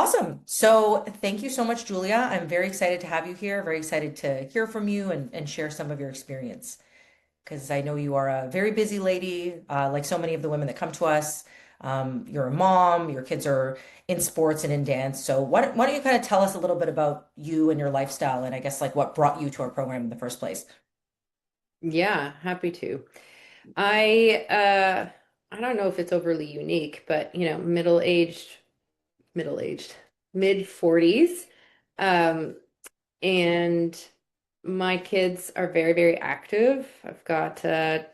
Awesome. So thank you so much, Julia. I'm very excited to have you here, very excited to hear from you and share some of your experience. Because I know you are a very busy lady, like so many of the women that come to us. You're a mom, your kids are in sports and in dance. So why don't you kind of tell us a little bit about you and your lifestyle and I guess like what brought you to our program in the first place? Yeah, happy to. I uh I don't know if it's overly unique, but middle-aged, mid 40s. Um and my kids are very, very active. I've got a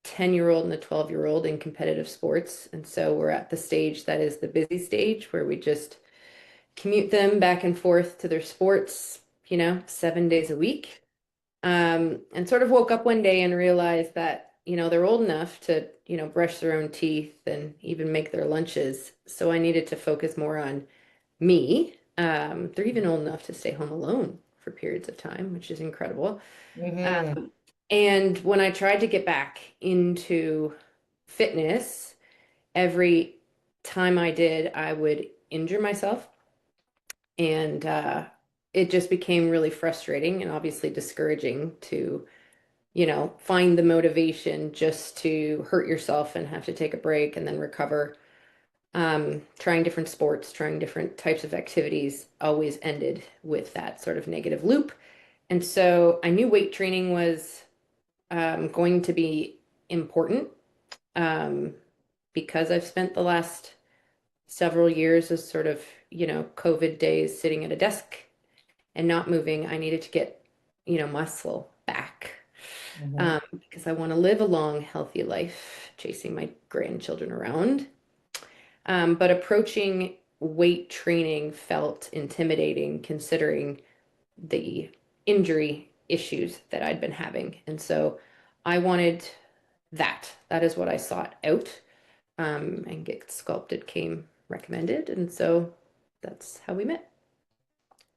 10-year-old and a 12-year-old in competitive sports. And so we're at the stage that is the busy stage where we just commute them back and forth to their sports, 7 days a week. And sort of woke up one day and realized that, they're old enough to, brush their own teeth and even make their lunches. So I needed to focus more on me. They're even old enough to stay home alone for periods of time, which is incredible. Hmm. Um, and when I tried to get back into fitness, every time I did, I would injure myself. And it just became really frustrating and obviously discouraging to find the motivation just to hurt yourself and have to take a break and then recover. Trying different sports, trying different types of activities always ended with that sort of negative loop. And so I knew weight training was going to be important um, because I've spent the last several years as sort of, COVID days sitting at a desk and not moving. I needed to get, muscle back because I want to live a long, healthy life, chasing my grandchildren around. But approaching weight training felt intimidating considering the injury issues that I'd been having. And so I wanted that. That is what I sought out. And Get Sculpted came recommended. And so that's how we met.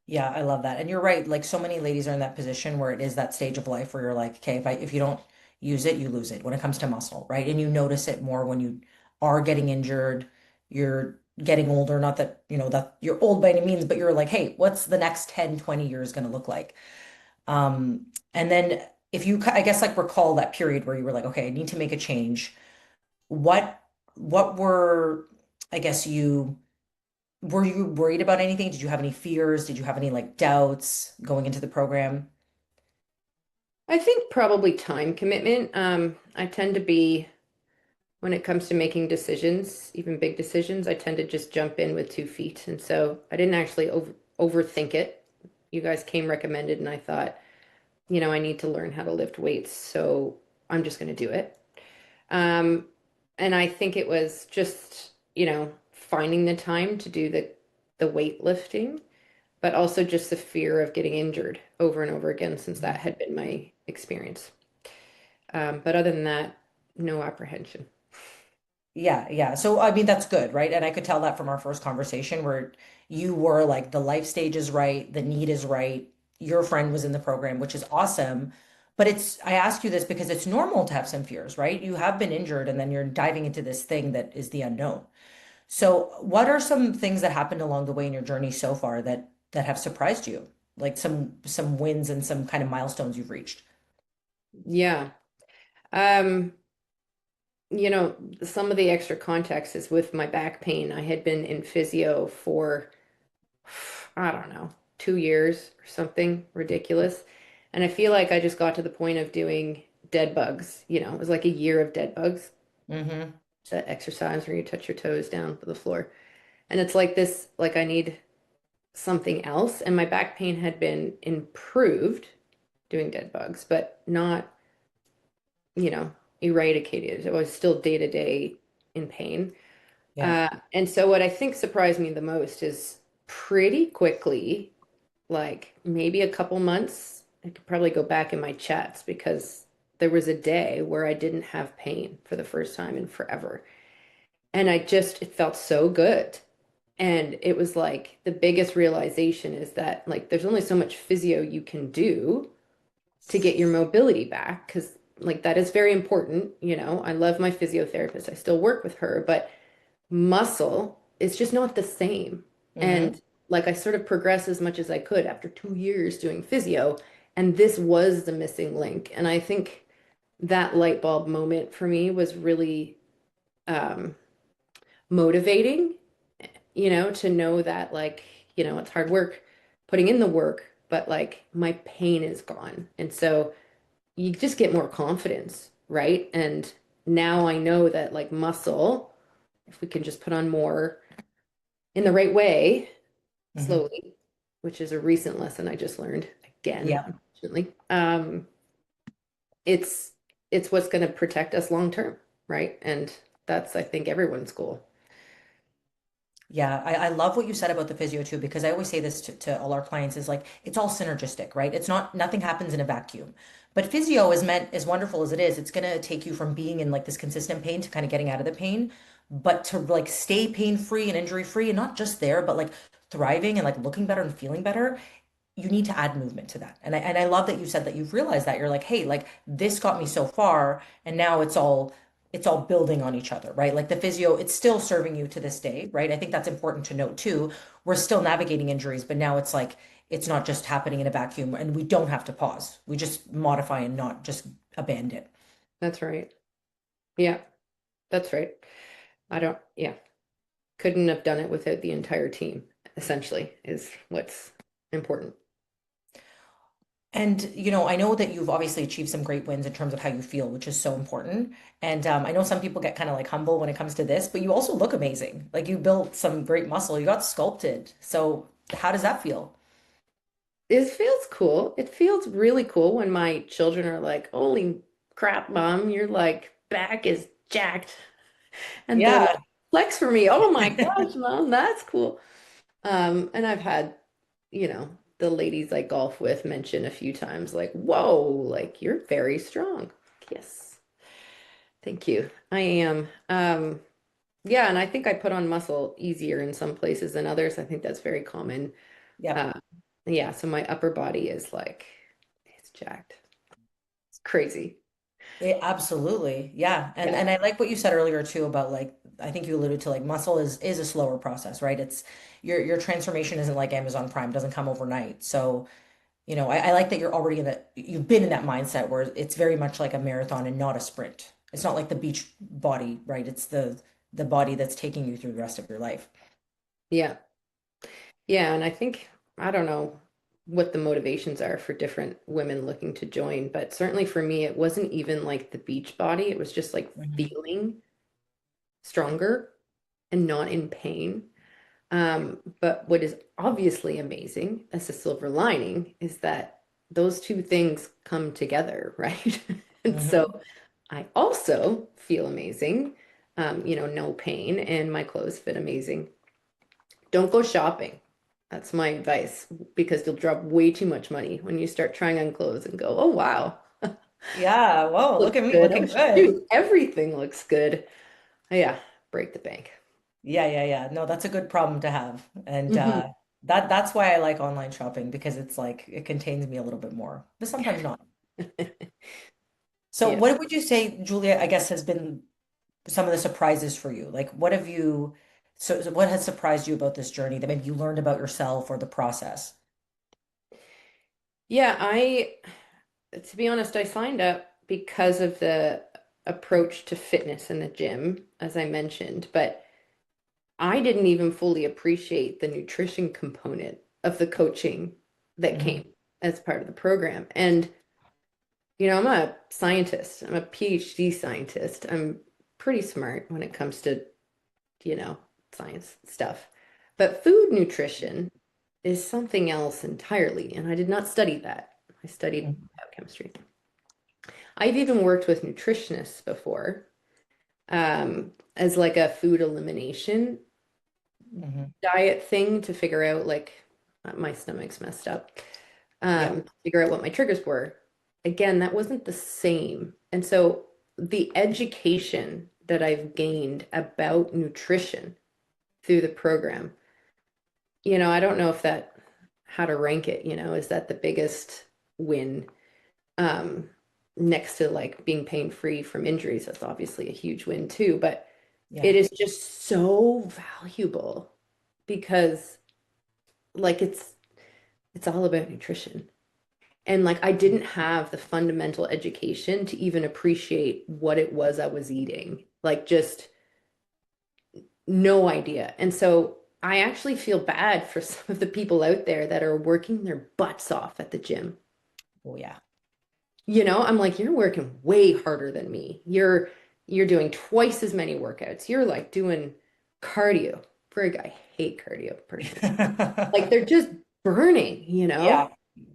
Yeah, I love that. And you're right. Like so many ladies are in that position where it is that stage of life where you're like, okay, if you don't use it, you lose it when it comes to muscle, right? And you notice it more when you are getting injured, you're getting older, not that, that you're old by any means, but you're like, hey, what's the next 10, 20 years going to look like? And then if you, I guess like recall that period where you were like, okay, I need to make a change. What, what were, I guess were you worried about anything? Did you have any fears? Did you have any like doubts going into the program? I think probably time commitment. I tend to be, when it comes to making decisions, even big decisions, I tend to just jump in with 2 feet. And so I didn't actually overthink it. You guys came recommended, and I thought, I need to learn how to lift weights. So I'm just going to do it. Um, and I think it was just, finding the time to do the weightlifting, but also just the fear of getting injured over and over again, since that had been my experience. But other than that, no apprehension. Yeah, yeah. So I mean that's good, right? And I could tell that from our first conversation where you were like the life stage is right, the need is right. Your friend was in the program, which is awesome. But I ask you this because it's normal to have some fears, right? You have been injured and then you're diving into this thing that is the unknown. So what are some things that happened along the way in your journey so far that have surprised you? Like some wins and some kind of milestones you've reached? Yeah. Um, some of the extra context is with my back pain. I had been in physio for, I don't know, 2 years or something ridiculous. And I feel like I just got to the point of doing dead bugs. It was like a year of dead bugs, Mm-hmm. that exercise where you touch your toes down to the floor. And it's like this, like I need something else. And my back pain had been improved doing dead bugs, but not, you know, eradicated. It was still day to day in pain. Yeah. And so what I think surprised me the most is pretty quickly, like maybe a couple months, I could probably go back in my chats because there was a day where I didn't have pain for the first time in forever. And it felt so good. And it was like the biggest realization is that like there's only so much physio you can do to get your mobility back because like that is very important. I love my physiotherapist. I still work with her, but muscle is just not the same. Mm-hmm. And like I sort of progressed as much as I could after 2 years doing physio, and this was the missing link. And I think that light bulb moment for me was really um, motivating, to know that like, it's hard work putting in the work, but like my pain is gone. And so you just get more confidence, right? And now I know that like muscle, if we can just put on more in the right way, Mm-hmm. slowly, which is a recent lesson I just learned again, Yeah. unfortunately. It's it's what's going to protect us long term, right? And that's I think everyone's goal. Yeah, I love what you said about the physio too, because I always say this to all our clients is like it's all synergistic, right? It's not nothing happens in a vacuum. But physio is meant as wonderful as it is, it's gonna take you from being in like this consistent pain to kind of getting out of the pain, but to like stay pain free and injury free and not just there, but like thriving and like looking better and feeling better you need to add movement to that. And I love that you said that you've realized that you're like, hey, like this got me so far, and now it's all building on each other, right? Like the physio, it's still serving you to this day, right? I think that's important to note too. We're still navigating injuries, but now it's like it's not just happening in a vacuum, and we don't have to pause. We just modify and not just abandon. That's right. Yeah, that's right. Yeah, couldn't have done it without the entire team, essentially, is what's important. And, I know that you've obviously achieved some great wins in terms of how you feel, which is so important. And I know some people get kind of like humble when it comes to this, but you also look amazing. Like you built some great muscle. You got sculpted. So how does that feel? It feels cool. It feels really cool when my children are like, "Holy crap, mom, your like back is jacked." And they're Yeah. like, "Flex for me." Oh my gosh, mom, that's cool. And I've had, you know, the ladies I golf with mention a few times, like, "Whoa, like you're very strong." Yes. Thank you. I am. Yeah, and I think I put on muscle easier in some places than others. I think that's very common. Yep. Uh, yeah, so my upper body is like, it's jacked. It's crazy. Absolutely. Yeah. And Yeah. and I like what you said earlier too about like I think you alluded to like muscle is a slower process, right? It's your transformation isn't like Amazon Prime, doesn't come overnight. So I like that you're already you've been in that mindset where it's very much like a marathon and not a sprint. It's not like the beach body, right? It's the body that's taking you through the rest of your life. Yeah. Yeah, and I think I don't know what the motivations are for different women looking to join, but certainly for me, it wasn't even like the beach body. It was just like Mhm. feeling stronger and not in pain. But what is obviously amazing as a silver lining is that those two things come together, right? And so Mhm. I also feel amazing, no pain, and my clothes fit amazing. Don't go shopping. That's my advice because you'll drop way too much money when you start trying on clothes and go, oh, wow, Yeah, whoa, look looks at me good. Oh, looking good. shoot, everything looks good. Yeah, break the bank. Yeah, yeah, yeah. No, that's a good problem to have. And Hmm. that's why I like online shopping because it's like it contains me a little bit more, but sometimes not. So Yeah. what would you say, Julia, I guess has been some of the surprises for you? Like what have you so what has surprised you about this journey that maybe you learned about yourself or the process? Yeah, to be honest, I signed up because of the approach to fitness in the gym, as I mentioned, but I didn't even fully appreciate the nutrition component of the coaching that Hmm. came as part of the program. And, I'm a scientist, I'm a PhD scientist. I'm pretty smart when it comes to, you know, science stuff. But food nutrition is something else entirely. And I did not study that. I studied biochemistry. I've even worked with nutritionists before as like a food elimination Hmm. diet thing to figure out like my stomach's messed up, Yeah. figure out what my triggers were. Again, that wasn't the same. And so the education that I've gained about nutrition through the program, I don't know if that, how to rank it, is that the biggest win? Um, Next to like being pain free from injuries, that's obviously a huge win too, but Yeah. it is just so valuable because like it's all about nutrition. And like I didn't have the fundamental education to even appreciate what it was I was eating. Like just no idea. And so I actually feel bad for some of the people out there that are working their butts off at the gym. Oh yeah. I'm like, you're working way harder than me. You're doing twice as many workouts. You're like doing cardio. Frig, I hate cardio personally. Like they're just burning. Yeah,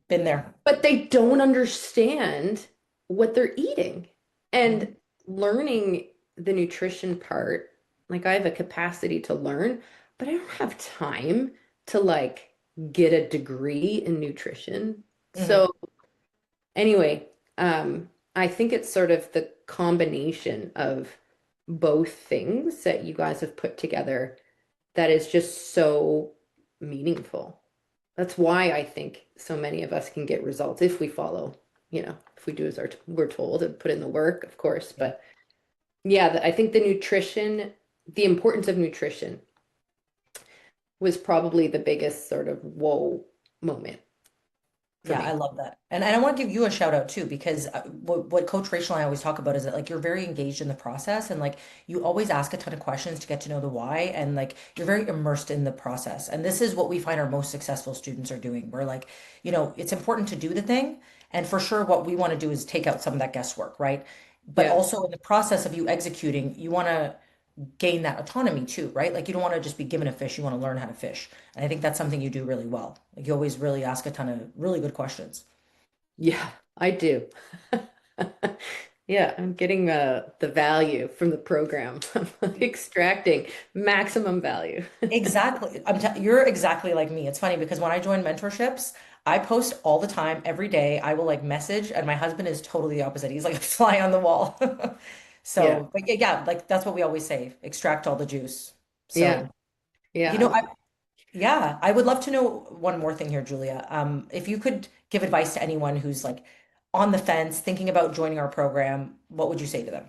been there. But they don't understand what they're eating. Mhm. And learning the nutrition part, like I have a capacity to learn, but I don't have time to like get a degree in nutrition. Mhm. So anyway, I think it's sort of the combination of both things that you guys have put together that is just so meaningful. That's why I think so many of us can get results if we follow, if we do as we're told and put in the work, of course. Yeah. But yeah, I think the importance of nutrition was probably the biggest sort of whoa moment for Yeah, I me. love that. And I want to give you a shout out too, because what Coach Rachel and I always talk about is that like you're very engaged in the process and like you always ask a ton of questions to get to know the why and like you're very immersed in the process. And this is what we find our most successful students are doing. We're like, it's important to do the thing. And for sure, what we want to do is take out some of that guesswork, right? But Yeah. also in the process of you executing, you want to gain that autonomy too, right? Like you don't want to just be given a fish, you want to learn how to fish. And I think that's something you do really well. Like you always really ask a ton of really good questions. Yeah, I do. Yeah, I'm getting the value from the program. I'm extracting maximum value. Exactly. You're exactly like me. It's funny because when I join mentorships, I post all the time, every day. I will like message, and my husband is totally the opposite. He's like a fly on the wall. Yeah. So, but yeah, like that's what we always say, extract all the juice. Yeah. So, you know, Yeah. yeah, I would love to know one more thing here, Julia. If you could give advice to anyone who's like on the fence, thinking about joining our program, what would you say to them?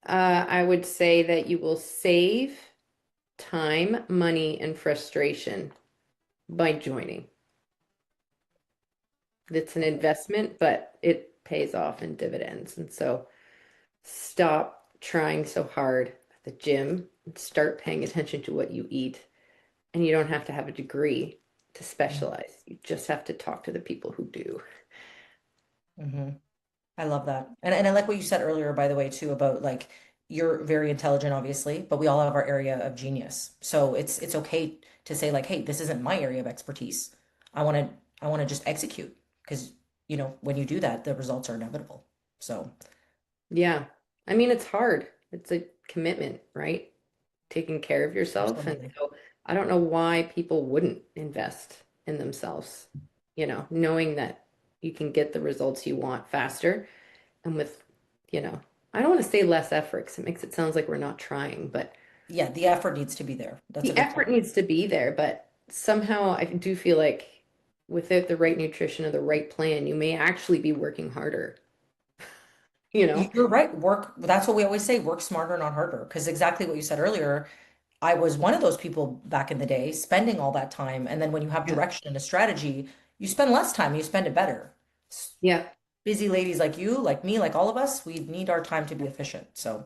I would say that you will save time, money, and frustration by joining. It's an investment, but it pays off in dividends. And so stop trying so hard at the gym and start paying attention to what you eat. And you don't have to have a degree to specialize. You just have to talk to the people who do. Mm-hmm. I love that. And I like what you said earlier, by the way, too, about like you're very intelligent, obviously, but we all have our area of genius. So it's okay to say like, hey, this isn't my area of expertise. I want to I want to just execute because when you do that, the results are inevitable. So Yeah. I mean, it's hard. It's a commitment, right? Taking care of yourself. And absolutely. so I don't know why people wouldn't invest in themselves, knowing that you can get the results you want faster and with, you know, I don't want to say less effort because it makes it sounds like we're not trying, but Yeah, the effort needs to be there. That's a the good effort point. needs to be there. But somehow I do feel like without the right nutrition or the right plan, you may actually be working harder, you know? You're right. That's what we always say, work smarter, not harder. Because exactly what you said earlier, I was one of those people back in the day, spending all that time. And then when you have Yeah. direction and a strategy, you spend less time, you spend it better. Yeah. Busy ladies like you, like me, like all of us, we need our time to be efficient. So,